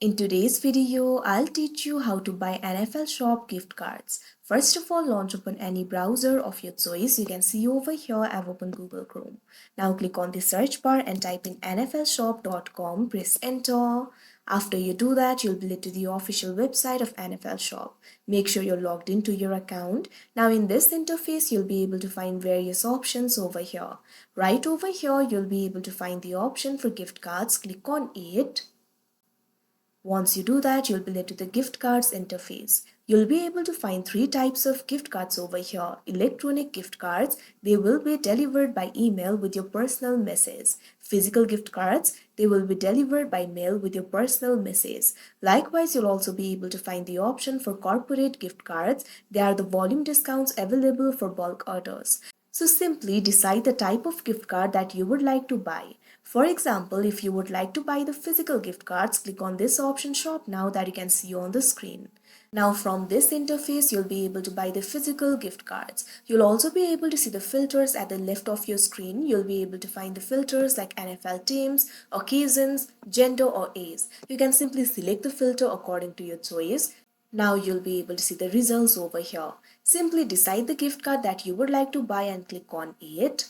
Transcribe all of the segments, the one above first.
In today's video, I'll teach you how to buy NFL Shop gift cards. First of all, launch open any browser of your choice. You can see over here I've opened Google Chrome. Now click on the search bar and type in nflshop.com, press enter. After you do that, you'll be led to the official website of NFL Shop. Make sure you're logged into your account. Now in this interface, you'll be able to find various options over here. Right over here, you'll be able to find the option for gift cards. Click on it. Once you do that, you'll be led to the gift cards interface. You'll be able to find three types of gift cards over here. Electronic gift cards, they will be delivered by email with your personal message. Physical gift cards, they will be delivered by mail with your personal message. Likewise, you'll also be able to find the option for corporate gift cards. They are the volume discounts available for bulk orders. So simply decide the type of gift card that you would like to buy. For example, if you would like to buy the physical gift cards, click on this option shop now that you can see on the screen. Now from this interface, you'll be able to buy the physical gift cards. You'll also be able to see the filters at the left of your screen. You'll be able to find the filters like NFL teams, occasions, gender or age. You can simply select the filter according to your choice. Now you'll be able to see the results over here. Simply decide the gift card that you would like to buy and click on it.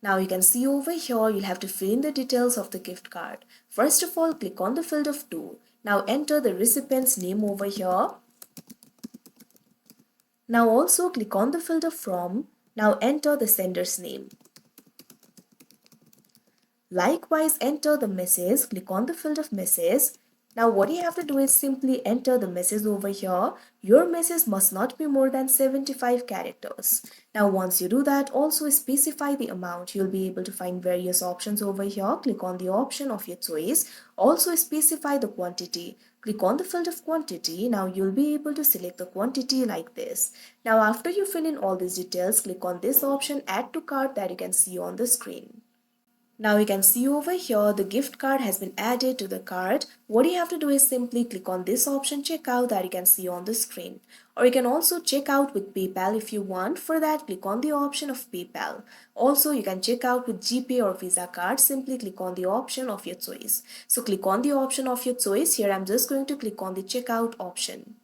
Now you can see over here you'll have to fill in the details of the gift card. First of all, click on the field of 2. Now enter the recipient's name over here. Now also click on the field of from. Now enter the sender's name. Likewise, enter the message. Click on the field of message. Now what you have to do is simply enter the message over here. Your message must not be more than 75 characters. Now once you do that, also specify the amount. You'll be able to find various options over here. Click on the option of your choice. Also specify the quantity. Click on the field of quantity. Now you'll be able to select the quantity like this. Now after you fill in all these details, click on this option add to cart that you can see on the screen. Now you can see over here the gift card has been added to the cart. What you have to do is simply click on this option checkout that you can see on the screen. Or you can also check out with PayPal if you want. For that, click on the option of PayPal. Also, you can check out with GPay or Visa card. Simply click on the option of your choice. So click on the option of your choice. Here I'm just going to click on the checkout option.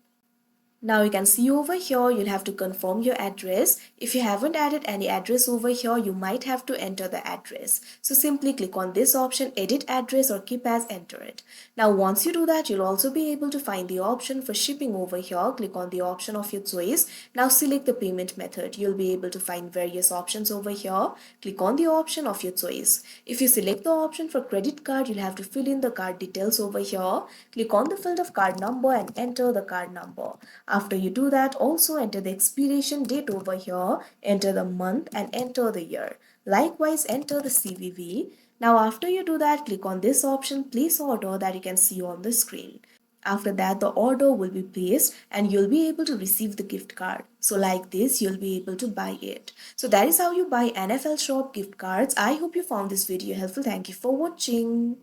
Now you can see over here you'll have to confirm your address. If you haven't added any address over here, you might have to enter the address. So simply click on this option edit address or keep as enter it. Now once you do that, you'll also be able to find the option for shipping over here. Click on the option of your choice. Now select the payment method. You'll be able to find various options over here. Click on the option of your choice. If you select the option for credit card, you'll have to fill in the card details over here. Click on the field of card number and enter the card number. After you do that, also enter the expiration date over here, enter the month and enter the year. Likewise, enter the CVV. Now after you do that, click on this option, place order that you can see on the screen. After that, the order will be placed and you'll be able to receive the gift card. So like this, you'll be able to buy it. So that is how you buy NFL Shop gift cards. I hope you found this video helpful. Thank you for watching.